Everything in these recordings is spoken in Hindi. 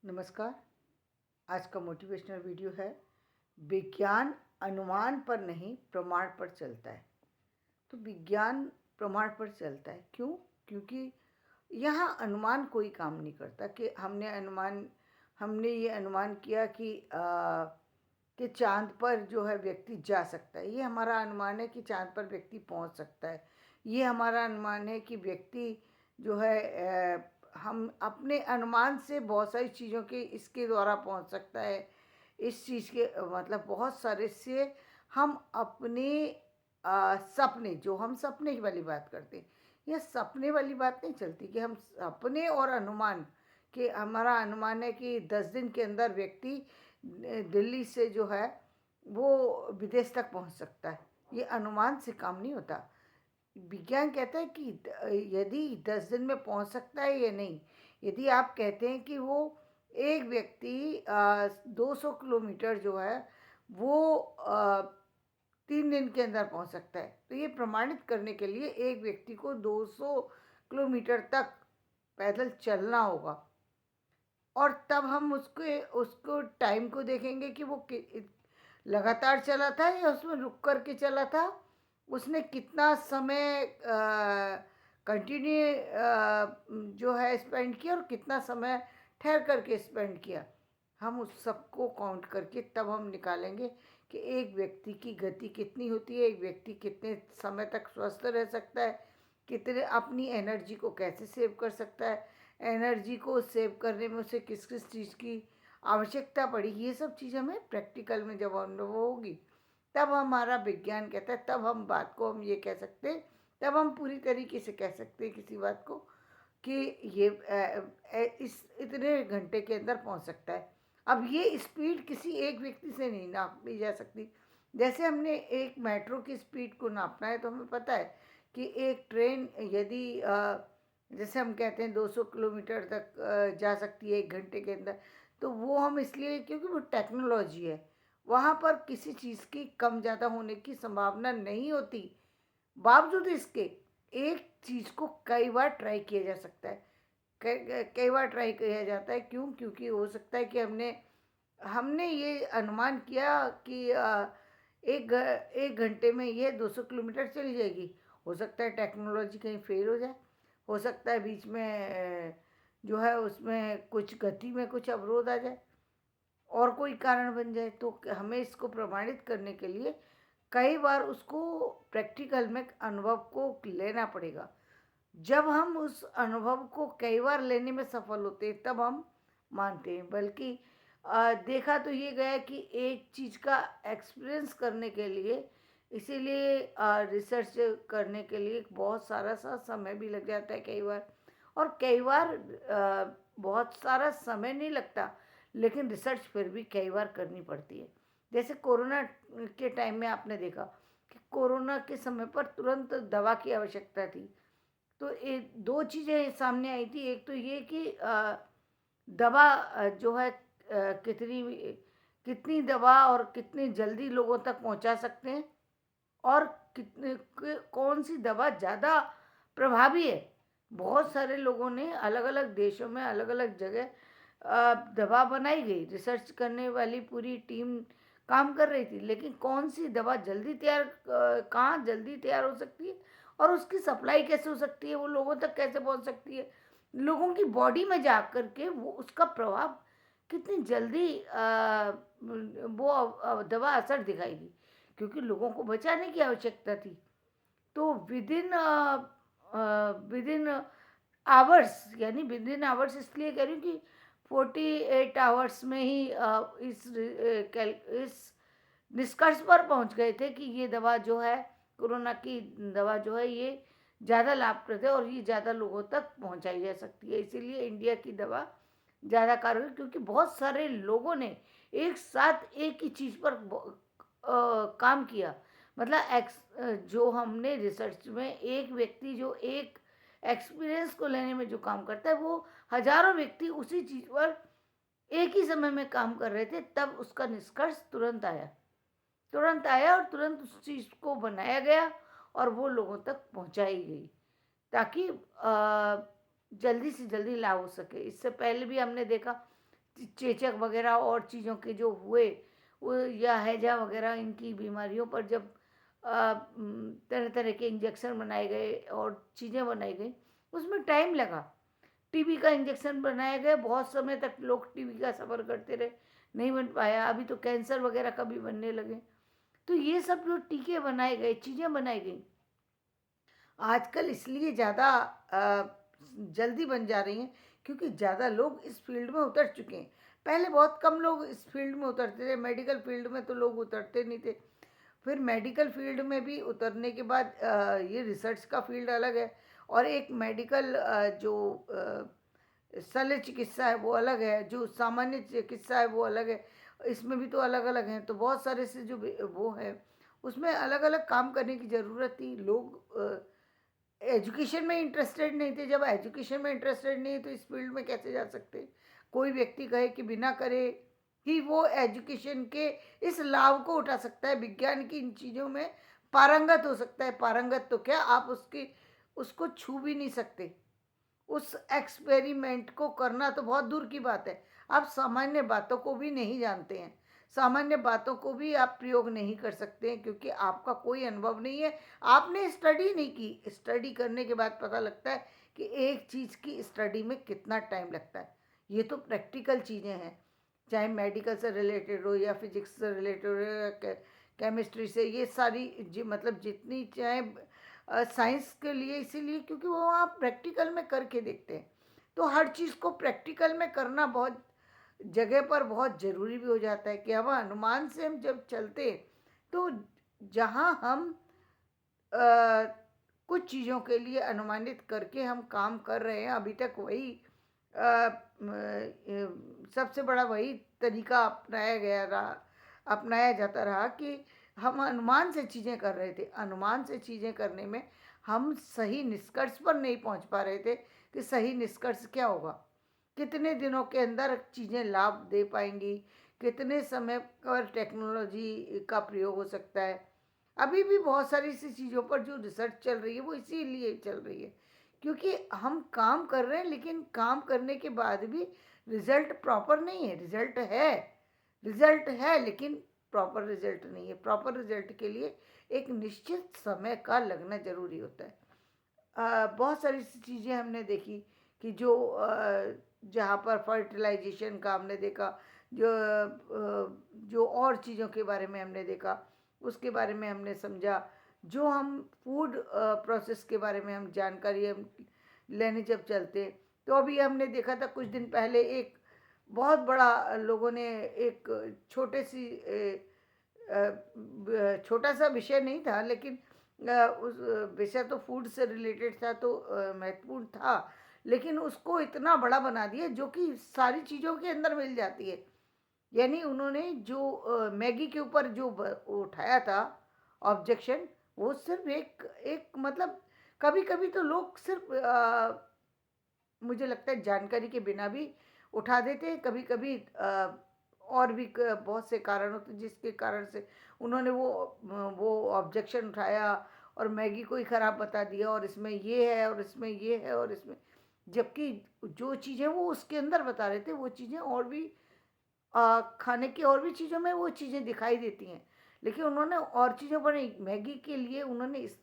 नमस्कार। आज का मोटिवेशनल वीडियो है, विज्ञान अनुमान पर नहीं प्रमाण पर चलता है। तो विज्ञान प्रमाण पर चलता है क्यों? क्योंकि यहाँ अनुमान कोई काम नहीं करता कि हमने ये अनुमान किया कि चांद पर जो है व्यक्ति जा सकता है। ये हमारा अनुमान है कि चांद पर व्यक्ति पहुंच सकता है। ये हमारा अनुमान है कि व्यक्ति जो है हम अपने अनुमान से बहुत सारी चीज़ों के इसके द्वारा पहुंच सकता है। इस चीज़ के मतलब बहुत सारे से हम अपने सपने, जो हम सपने वाली बात करते हैं, यह सपने वाली बात नहीं चलती कि हम सपने और अनुमान, कि हमारा अनुमान है कि 10 दिन के अंदर व्यक्ति दिल्ली से जो है वो विदेश तक पहुंच सकता है। ये अनुमान से काम नहीं होता। विज्ञान कहता है कि यदि 10 दिन में पहुंच सकता है या नहीं। यदि आप कहते हैं कि वो एक व्यक्ति 200 किलोमीटर जो है वो 3 दिन के अंदर पहुंच सकता है, तो ये प्रमाणित करने के लिए एक व्यक्ति को 200 किलोमीटर तक पैदल चलना होगा। और तब हम उसके उसको टाइम को देखेंगे कि वो लगातार चला था या उसमें रुक कर के चला था, उसने कितना समय कंटिन्यू जो है स्पेंड किया और कितना समय ठहर करके स्पेंड किया। हम उस सबको काउंट करके तब हम निकालेंगे कि एक व्यक्ति की गति कितनी होती है, एक व्यक्ति कितने समय तक स्वस्थ रह सकता है, कितने अपनी एनर्जी को कैसे सेव कर सकता है, एनर्जी को सेव करने में उसे किस किस चीज़ की आवश्यकता पड़ी। ये सब चीज़ हमें प्रैक्टिकल में जब अनुभव होगी तब हमारा विज्ञान कहता है, तब हम बात को हम ये कह सकते हैं, तब हम पूरी तरीके से कह सकते हैं किसी बात को कि ये इस इतने घंटे के अंदर पहुंच सकता है। अब ये स्पीड किसी एक व्यक्ति से नहीं नापी जा सकती। जैसे हमने एक मेट्रो की स्पीड को नापना है तो हमें पता है कि एक ट्रेन यदि जैसे हम कहते हैं 200 किलोमीटर तक जा सकती है 1 घंटे के अंदर, तो वो हम इसलिए क्योंकि वो टेक्नोलॉजी है। वहाँ पर किसी चीज़ की कम ज़्यादा होने की संभावना नहीं होती। बावजूद इसके एक चीज़ को कई बार ट्राई किया जा सकता है, कई बार ट्राई किया जाता है। क्यों? क्योंकि हो सकता है कि हमने हमने ये अनुमान किया कि एक घंटे में ये 200 किलोमीटर चली जाएगी। हो सकता है टेक्नोलॉजी कहीं फेल हो जाए, हो सकता है बीच में जो है उसमें कुछ गति में कुछ अवरोध आ जाए और कोई कारण बन जाए। तो हमें इसको प्रमाणित करने के लिए कई बार उसको प्रैक्टिकल में अनुभव को लेना पड़ेगा। जब हम उस अनुभव को कई बार लेने में सफल होते हैं तब हम मानते हैं। बल्कि देखा तो ये गया कि एक चीज़ का एक्सपीरियंस करने के लिए, इसीलिए रिसर्च करने के लिए बहुत सारा सा समय भी लग जाता है कई बार। और कई बार बहुत सारा समय नहीं लगता, लेकिन रिसर्च फिर भी कई बार करनी पड़ती है। जैसे कोरोना के टाइम में आपने देखा कि कोरोना के समय पर तुरंत दवा की आवश्यकता थी। तो दो चीज़ें सामने आई थी। एक तो ये कि दवा जो है कितनी दवा और कितनी जल्दी लोगों तक पहुंचा सकते हैं, और कौन सी दवा ज़्यादा प्रभावी है। बहुत सारे लोगों ने अलग अलग देशों में अलग अलग जगह दवा बनाई गई, रिसर्च करने वाली पूरी टीम काम कर रही थी, लेकिन कौन सी दवा जल्दी तैयार, कहाँ जल्दी तैयार हो सकती है और उसकी सप्लाई कैसे हो सकती है, वो लोगों तक कैसे पहुंच सकती है, लोगों की बॉडी में जा कर के वो उसका प्रभाव कितनी जल्दी वो दवा असर दिखाएगी, क्योंकि लोगों को बचाने की आवश्यकता थी। तो विदिन आवर्स, यानी विदिन आवर्स इसलिए कह रही हूँ कि 48 आवर्स में ही इस निष्कर्ष पर पहुंच गए थे कि ये दवा जो है, कोरोना की दवा जो है, ये ज़्यादा लाभप्रद है और ये ज़्यादा लोगों तक पहुंचाई जा सकती है। इसीलिए इंडिया की दवा ज़्यादा कारगर, क्योंकि बहुत सारे लोगों ने एक साथ एक ही चीज़ पर काम किया। मतलब जो हमने रिसर्च में एक व्यक्ति जो एक एक्सपीरियंस को लेने में जो काम करता है, वो हजारों व्यक्ति उसी चीज़ पर एक ही समय में काम कर रहे थे, तब उसका निष्कर्ष तुरंत आया और तुरंत उस चीज़ को बनाया गया और वो लोगों तक पहुंचाई गई, ताकि जल्दी से जल्दी लाभ हो सके। इससे पहले भी हमने देखा चेचक वगैरह और चीज़ों के जो हुए, वो या हैजा वगैरह इनकी बीमारियों पर जब तरह तरह के इंजेक्शन बनाए गए और चीज़ें बनाई गई, उसमें टाइम लगा। टीबी का इंजेक्शन बनाया गया, बहुत समय तक लोग टीबी का सफ़र करते रहे, नहीं बन पाया। अभी तो कैंसर वगैरह का भी बनने लगे। तो ये सब जो टीके बनाए गए, चीज़ें बनाई गई, आजकल इसलिए ज़्यादा जल्दी बन जा रही हैं क्योंकि ज़्यादा लोग इस फील्ड में उतर चुके हैं। पहले बहुत कम लोग इस फील्ड में उतरते थे, मेडिकल फील्ड में तो लोग उतरते नहीं थे। फिर मेडिकल फील्ड में भी उतरने के बाद ये रिसर्च का फील्ड अलग है, और एक मेडिकल जो शल्य चिकित्सा है वो अलग है, जो सामान्य चिकित्सा है वो अलग है। इसमें भी तो अलग अलग हैं, तो बहुत सारे से जो वो है, उसमें अलग अलग काम करने की ज़रूरत थी। लोग एजुकेशन में इंटरेस्टेड नहीं थे। जब एजुकेशन में इंटरेस्टेड नहीं है तो इस फील्ड में कैसे जा सकते? कोई व्यक्ति कहे कि बिना करे ही वो एजुकेशन के इस लाभ को उठा सकता है, विज्ञान की इन चीज़ों में पारंगत हो सकता है। पारंगत तो क्या, आप उसकी उसको छू भी नहीं सकते। उस एक्सपेरिमेंट को करना तो बहुत दूर की बात है। आप सामान्य बातों को भी नहीं जानते हैं। सामान्य बातों को भी आप प्रयोग नहीं कर सकते हैं क्योंकि आपका कोई अनुभव नहीं है। आपने स्टडी नहीं की। स्टडी करने के बाद पता लगता है कि एक चीज़ की स्टडी में कितना टाइम लगता है। ये तो प्रैक्टिकल चीज़ें हैं, चाहे मेडिकल से रिलेटेड हो या फिजिक्स से रिलेटेड हो या केमिस्ट्री से, ये सारी मतलब जितनी चाहे साइंस के लिए, इसीलिए क्योंकि वो आप प्रैक्टिकल में करके देखते हैं। तो हर चीज़ को प्रैक्टिकल में करना बहुत जगह पर बहुत ज़रूरी भी हो जाता है कि हम अनुमान से हम जब चलते हैं, तो जहाँ हम अ, कुछ चीज़ों के लिए अनुमानित करके हम काम कर रहे हैं, अभी तक वही सबसे बड़ा वही तरीका अपनाया जाता रहा कि हम अनुमान से चीज़ें कर रहे थे। अनुमान से चीज़ें करने में हम सही निष्कर्ष पर नहीं पहुंच पा रहे थे कि सही निष्कर्ष क्या होगा, कितने दिनों के अंदर चीज़ें लाभ दे पाएंगी, कितने समय पर टेक्नोलॉजी का प्रयोग हो सकता है। अभी भी बहुत सारी ऐसी चीज़ों पर जो रिसर्च चल रही है वो इसीलिए चल रही है क्योंकि हम काम कर रहे हैं, लेकिन काम करने के बाद भी रिजल्ट प्रॉपर नहीं है। रिजल्ट है लेकिन प्रॉपर रिजल्ट नहीं है। प्रॉपर रिजल्ट के लिए एक निश्चित समय का लगना ज़रूरी होता है। बहुत सारी सी चीज़ें हमने देखी कि जो जहाँ पर फर्टिलाइजेशन का हमने देखा, जो और चीज़ों के बारे में हमने देखा, उसके बारे में हमने समझा। जो हम फूड प्रोसेस के बारे में हम जानकारी हम लेने जब चलते, तो अभी हमने देखा था कुछ दिन पहले एक बहुत बड़ा लोगों ने एक छोटा सा विषय नहीं था, लेकिन उस विषय तो फूड से रिलेटेड था, तो महत्वपूर्ण था, लेकिन उसको इतना बड़ा बना दिया जो कि सारी चीज़ों के अंदर मिल जाती है। यानी उन्होंने जो मैगी के ऊपर जो उठाया था ऑब्जेक्शन, वो सिर्फ एक एक मतलब कभी कभी तो लोग सिर्फ मुझे लगता है जानकारी के बिना भी उठा देते हैं। कभी कभी और भी बहुत से कारण होते हैं जिसके कारण से उन्होंने वो ऑब्जेक्शन उठाया और मैगी को ही ख़राब बता दिया, और इसमें ये है और इसमें ये है और इसमें, जबकि जो चीज़ें वो उसके अंदर बता रहे थे वो चीज़ें और भी खाने की और भी चीज़ों में वो चीज़ें दिखाई देती हैं। लेकिन उन्होंने और चीज़ों पर नहीं, मैगी के लिए उन्होंने इस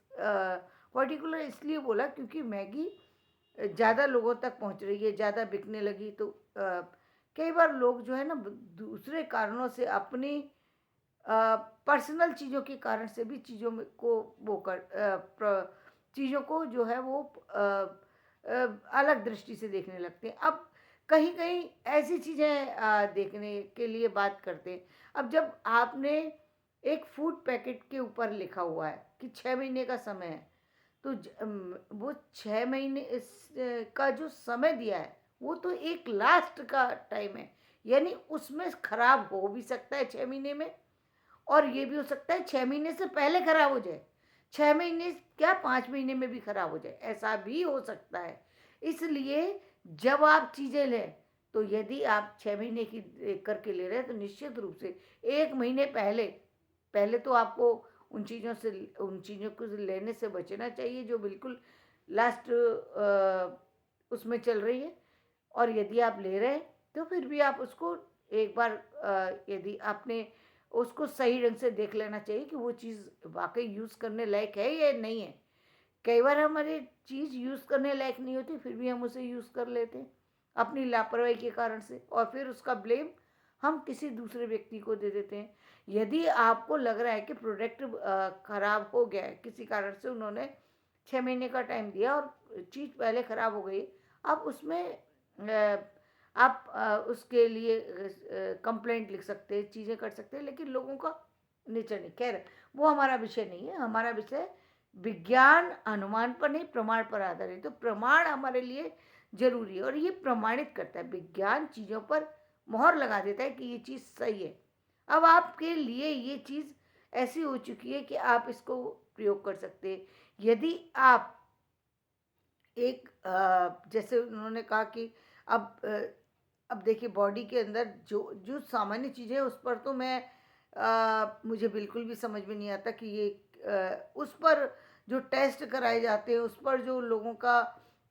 पर्टिकुलर इसलिए बोला क्योंकि मैगी ज़्यादा लोगों तक पहुंच रही है, ज़्यादा बिकने लगी। तो कई बार लोग जो है ना दूसरे कारणों से अपनी पर्सनल चीज़ों के कारण से भी चीज़ों में को वो चीज़ों को जो है वो अलग दृष्टि से देखने लगते हैं। अब कहीं कहीं ऐसी चीज़ें देखने के लिए बात करते हैं। अब जब आपने एक फूड पैकेट के ऊपर लिखा हुआ है कि 6 महीने का समय है, तो वो 6 महीने का जो समय दिया है वो तो एक लास्ट का टाइम है। यानी उसमें खराब हो भी सकता है 6 महीने में, और ये भी हो सकता है 6 महीने से पहले खराब हो जाए। 6 महीने क्या, 5 महीने में भी खराब हो जाए, ऐसा भी हो सकता है। इसलिए जब आप चीज़ें लें, तो यदि आप 6 महीने की करके ले रहे हैं तो निश्चित रूप से 1 महीने पहले पहले तो आपको उन चीज़ों को लेने से बचना चाहिए जो बिल्कुल लास्ट उसमें चल रही है। और यदि आप ले रहे हैं तो फिर भी आप उसको एक बार यदि आपने उसको सही ढंग से देख लेना चाहिए कि वो चीज़ वाक़ई यूज़ करने लायक है या नहीं है। कई बार हमारी चीज़ यूज़ करने लायक नहीं होती, फिर भी हम उसे यूज़ कर लेते हैं, अपनी लापरवाही के कारण से, और फिर उसका ब्लेम हम किसी दूसरे व्यक्ति को दे देते हैं। यदि आपको लग रहा है कि प्रोडक्ट खराब हो गया है, किसी कारण से उन्होंने 6 महीने का टाइम दिया और चीज़ पहले खराब हो गई, आप उसमें आप उसके लिए कंप्लेंट लिख सकते हैं, चीज़ें कर सकते हैं, लेकिन लोगों का नेचर नहीं। खैर, वो हमारा विषय नहीं है। हमारा विषय विज्ञान अनुमान पर नहीं, प्रमाण पर आधारित है। तो प्रमाण हमारे लिए ज़रूरी है और ये प्रमाणित करता है। विज्ञान चीज़ों पर मोहर लगा देता है कि ये चीज़ सही है। अब आपके लिए ये चीज़ ऐसी हो चुकी है कि आप इसको प्रयोग कर सकते हैं। यदि आप एक जैसे उन्होंने कहा कि अब देखिए, बॉडी के अंदर जो जो सामान्य चीज़ें हैं उस पर तो मैं मुझे बिल्कुल भी समझ में नहीं आता कि ये उस पर जो टेस्ट कराए जाते हैं, उस पर जो लोगों का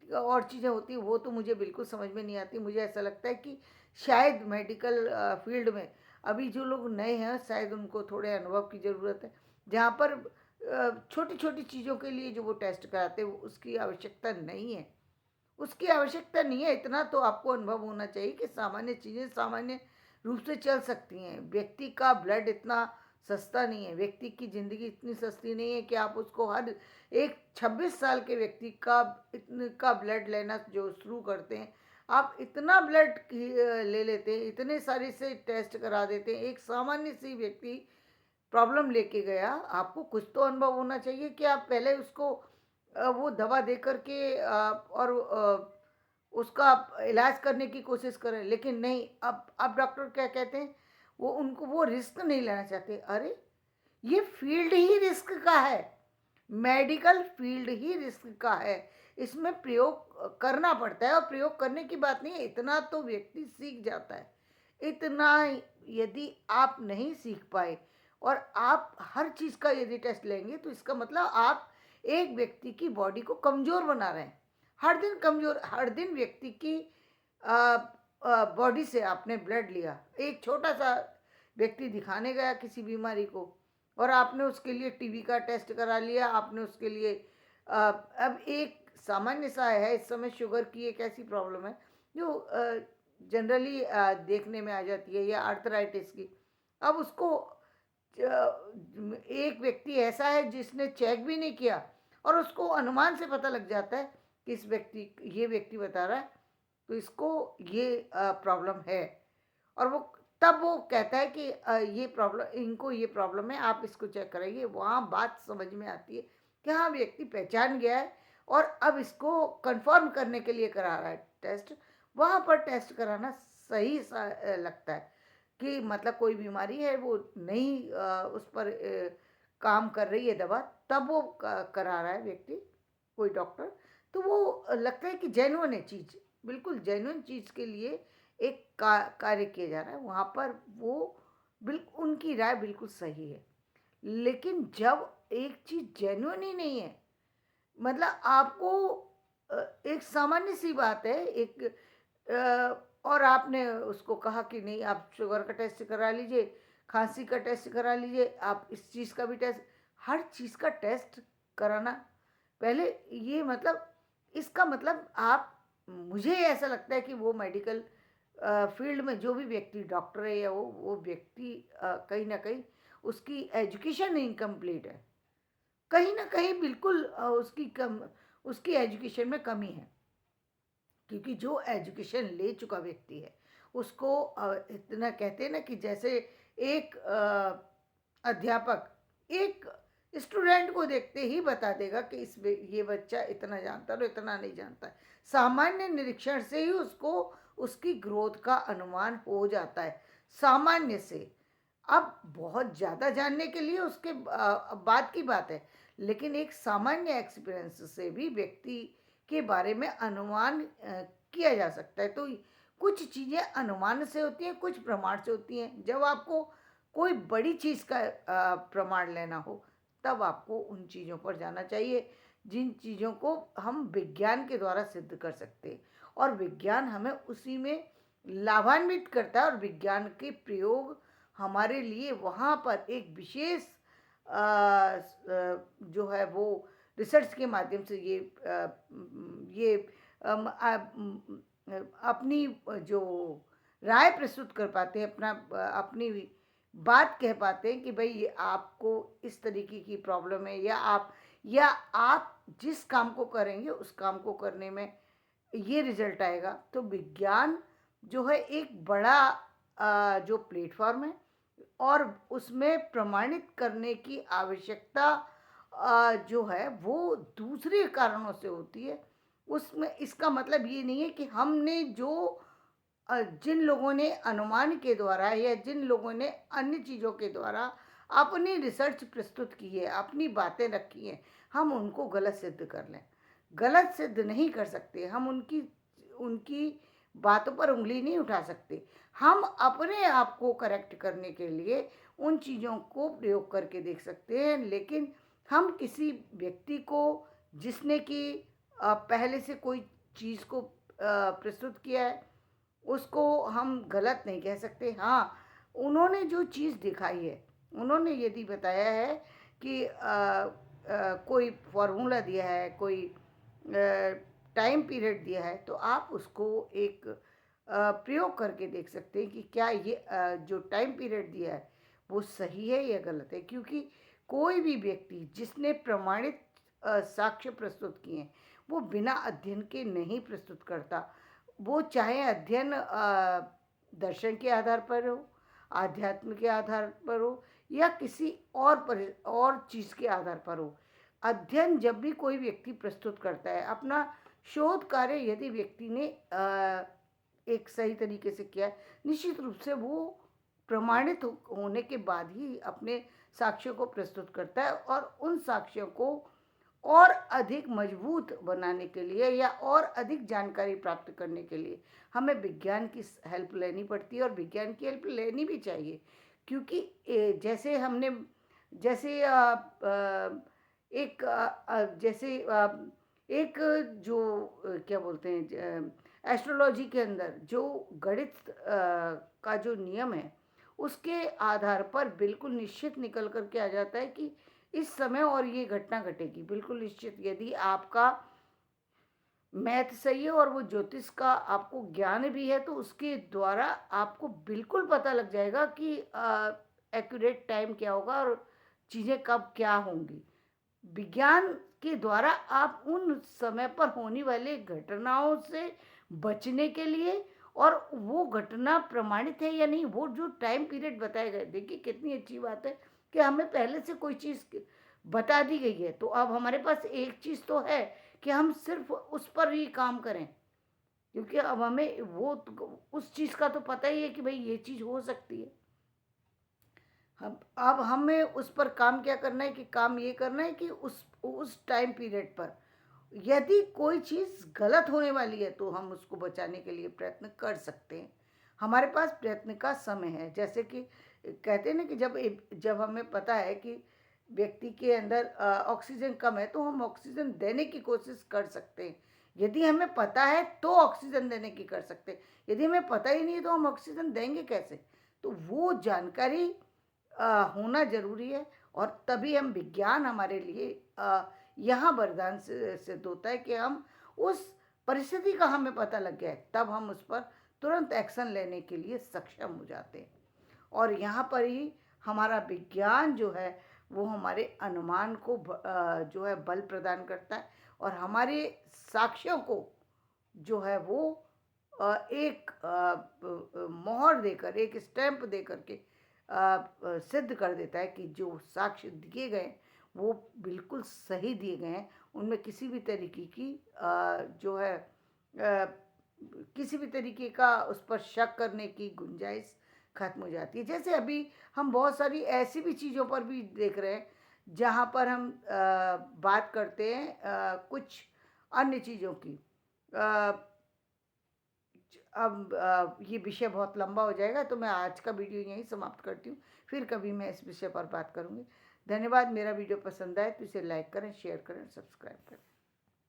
और चीज़ें होती हैं, वो तो मुझे बिल्कुल समझ में नहीं आती। मुझे ऐसा लगता है कि शायद मेडिकल फील्ड में अभी जो लोग नए हैं, शायद उनको थोड़े अनुभव की ज़रूरत है। जहाँ पर छोटी छोटी चीज़ों के लिए जो वो टेस्ट कराते हैं, उसकी आवश्यकता नहीं है। उसकी आवश्यकता नहीं है, इतना तो आपको अनुभव होना चाहिए कि सामान्य चीज़ें सामान्य रूप से चल सकती हैं। व्यक्ति का ब्लड इतना सस्ता नहीं है, व्यक्ति की ज़िंदगी इतनी सस्ती नहीं है कि आप उसको हर एक 26 साल के व्यक्ति का इतने का ब्लड लेना जो शुरू करते हैं, आप इतना ब्लड ले लेते हैं, इतने सारे से टेस्ट करा देते हैं। एक सामान्य सी व्यक्ति प्रॉब्लम लेके गया, आपको कुछ तो अनुभव होना चाहिए कि आप पहले उसको वो दवा दे कर के और उसका आप इलाज करने की कोशिश करें। लेकिन नहीं, अब डॉक्टर क्या कहते हैं, वो उनको वो रिस्क नहीं लेना चाहते। अरे! ये फील्ड ही रिस्क का है, मेडिकल फील्ड ही रिस्क का है। इसमें प्रयोग करना पड़ता है और प्रयोग करने की बात नहीं है, इतना तो व्यक्ति सीख जाता है। इतना यदि आप नहीं सीख पाए और आप हर चीज़ का यदि टेस्ट लेंगे, तो इसका मतलब आप एक व्यक्ति की बॉडी को कमज़ोर बना रहे हैं। हर दिन व्यक्ति की बॉडी से आपने ब्लड लिया। एक छोटा-सा व्यक्ति दिखाने गया किसी बीमारी को और आपने उसके लिए टीबी का टेस्ट करा लिया, आपने उसके लिए अब एक सामान्य सा है, इस समय शुगर की एक ऐसी प्रॉब्लम है जो जनरली देखने में आ जाती है, या आर्थराइटिस की। अब उसको एक व्यक्ति ऐसा है जिसने चेक भी नहीं किया और उसको अनुमान से पता लग जाता है कि ये व्यक्ति बता रहा है, तो इसको ये प्रॉब्लम है। और तब वो कहता है कि इनको ये प्रॉब्लम है, आप इसको चेक कराइए। वहाँ बात समझ में आती है कि हाँ, व्यक्ति पहचान गया है और अब इसको कंफर्म करने के लिए करा रहा है टेस्ट। वहाँ पर टेस्ट कराना सही लगता है कि मतलब कोई बीमारी है, वो नहीं उस पर काम कर रही है दवा, तब वो करा रहा है व्यक्ति, कोई डॉक्टर। तो वो लगता है कि जेन्युइन है चीज़, बिल्कुल जेन्युइन चीज़ के लिए एक कार्य किया जा रहा है, वहाँ पर वो उनकी राय बिल्कुल सही है। लेकिन जब एक चीज़ जेन्युइन ही नहीं है, मतलब आपको एक सामान्य सी बात है, एक और आपने उसको कहा कि नहीं, आप शुगर का टेस्ट करा लीजिए, खांसी का टेस्ट करा लीजिए, आप इस चीज़ का भी टेस्ट, हर चीज़ का टेस्ट कराना पहले, ये मतलब इसका मतलब आप, मुझे ऐसा लगता है कि वो मेडिकल फील्ड में जो भी व्यक्ति डॉक्टर है, या वो व्यक्ति कहीं ना कहीं उसकी एजुकेशन इनकम्प्लीट है, कहीं न कहीं बिल्कुल उसकी एजुकेशन में कमी है। क्योंकि जो एजुकेशन ले चुका व्यक्ति है, उसको इतना कहते हैं ना कि जैसे एक अध्यापक एक स्टूडेंट को देखते ही बता देगा कि ये बच्चा इतना जानता है और इतना नहीं जानता है। सामान्य निरीक्षण से ही उसको उसकी ग्रोथ का अनुमान हो जाता है, सामान्य से। अब बहुत ज़्यादा जानने के लिए उसके बाद की बात है, लेकिन एक सामान्य एक्सपीरियंस से भी व्यक्ति के बारे में अनुमान किया जा सकता है। तो कुछ चीज़ें अनुमान से होती हैं, कुछ प्रमाण से होती हैं। जब आपको कोई बड़ी चीज़ का प्रमाण लेना हो, तब आपको उन चीज़ों पर जाना चाहिए जिन चीज़ों को हम विज्ञान के द्वारा सिद्ध कर सकते हैं, और विज्ञान हमें उसी में लाभान्वित करता है और विज्ञान के प्रयोग हमारे लिए वहाँ पर एक विशेष जो है वो रिसर्च के माध्यम से ये अपनी जो राय प्रस्तुत कर पाते हैं, अपनी बात कह पाते हैं कि भाई ये आपको इस तरीके की प्रॉब्लम है, या आप जिस काम को करेंगे उस काम को करने में ये रिजल्ट आएगा। तो विज्ञान जो है एक बड़ा जो प्लेटफॉर्म है, और उसमें प्रमाणित करने की आवश्यकता जो है वो दूसरे कारणों से होती है। उसमें इसका मतलब ये नहीं है कि हमने जो जिन लोगों ने अनुमान के द्वारा या जिन लोगों ने अन्य चीज़ों के द्वारा अपनी रिसर्च प्रस्तुत की है, अपनी बातें रखी हैं, हम उनको गलत सिद्ध कर लें। गलत सिद्ध नहीं कर सकते, हम उनकी उनकी बातों पर उंगली नहीं उठा सकते। हम अपने आप को करेक्ट करने के लिए उन चीज़ों को प्रयोग करके देख सकते हैं, लेकिन हम किसी व्यक्ति को जिसने कि पहले से कोई चीज़ को प्रस्तुत किया है, उसको हम गलत नहीं कह सकते। हाँ, उन्होंने जो चीज़ दिखाई है, उन्होंने यदि बताया है कि कोई फ़ॉर्मूला दिया है, कोई टाइम पीरियड दिया है, तो आप उसको एक प्रयोग करके देख सकते हैं कि क्या ये जो टाइम पीरियड दिया है वो सही है या गलत है। क्योंकि कोई भी व्यक्ति जिसने प्रमाणित साक्ष्य प्रस्तुत किए हैं, वो बिना अध्ययन के नहीं प्रस्तुत करता। वो चाहे अध्ययन दर्शन के आधार पर हो, आध्यात्म के आधार पर हो, या किसी और चीज़ के आधार पर हो। अध्ययन जब भी कोई व्यक्ति प्रस्तुत करता है, अपना शोध कार्य यदि व्यक्ति ने एक सही तरीके से किया है, निश्चित रूप से वो प्रमाणित होने के बाद ही अपने साक्ष्यों को प्रस्तुत करता है, और उन साक्ष्यों को और अधिक मजबूत बनाने के लिए या और अधिक जानकारी प्राप्त करने के लिए हमें विज्ञान की हेल्प लेनी पड़ती है, और विज्ञान की हेल्प लेनी भी चाहिए। क्योंकि जैसे हमने जैसे एक जैसे एक जो क्या बोलते हैं, एस्ट्रोलॉजी के अंदर जो गणित का जो नियम है, उसके आधार पर बिल्कुल निश्चित निकल कर के आ जाता है कि इस समय और ये घटना घटेगी, बिल्कुल निश्चित। यदि आपका मैथ सही है और वो ज्योतिष का आपको ज्ञान भी है, तो उसके द्वारा आपको बिल्कुल पता लग जाएगा कि एक्यूरेट टाइम क्या होगा और चीज़ें कब क्या होंगी। विज्ञान के द्वारा आप उन समय पर होने वाले घटनाओं से बचने के लिए, और वो घटना प्रमाणित है या नहीं, वो जो टाइम पीरियड बताया गया, देखिए कितनी अच्छी बात है कि हमें पहले से कोई चीज़ बता दी गई है, तो अब हमारे पास एक चीज़ तो है कि हम सिर्फ उस पर ही काम करें। क्योंकि अब हमें वो उस चीज़ का तो पता ही है कि भाई ये चीज़ हो सकती है। हम अब हमें उस पर काम क्या करना है कि काम ये करना है कि उस टाइम पीरियड पर यदि कोई चीज़ गलत होने वाली है, तो हम उसको बचाने के लिए प्रयत्न कर सकते हैं। हमारे पास प्रयत्न का समय है। जैसे कि कहते हैं ना कि जब हमें पता है कि व्यक्ति के अंदर ऑक्सीजन कम है, तो हम ऑक्सीजन देने की कोशिश कर सकते हैं। यदि हमें पता है तो ऑक्सीजन देने की कर सकते हैं। यदि हमें पता ही नहीं है तो हम ऑक्सीजन देंगे कैसे? तो वो जानकारी होना ज़रूरी है, और तभी हम विज्ञान हमारे लिए यहाँ वरदान सिद्ध होता है कि हम उस परिस्थिति का हमें पता लग गया है, तब हम उस पर तुरंत एक्शन लेने के लिए सक्षम हो जाते हैं। और यहाँ पर ही हमारा विज्ञान जो है वो हमारे अनुमान को जो है बल प्रदान करता है, और हमारे साक्ष्यों को जो है वो एक मोहर देकर, एक स्टैंप देकर के सिद्ध कर देता है कि जो साक्ष्य दिए गए वो बिल्कुल सही दिए गए हैं। उनमें किसी भी तरीके की जो है किसी भी तरीके का उस पर शक करने की गुंजाइश खत्म हो जाती है। जैसे अभी हम बहुत सारी ऐसी भी चीज़ों पर भी देख रहे हैं जहाँ पर हम बात करते हैं कुछ अन्य चीज़ों की। अ, अब ये विषय बहुत लंबा हो जाएगा, तो मैं आज का वीडियो यहीं समाप्त करती हूँ। फिर कभी मैं इस विषय पर बात करूँगी। धन्यवाद। मेरा वीडियो पसंद आए तो इसे लाइक करें, शेयर करें, सब्सक्राइब करें।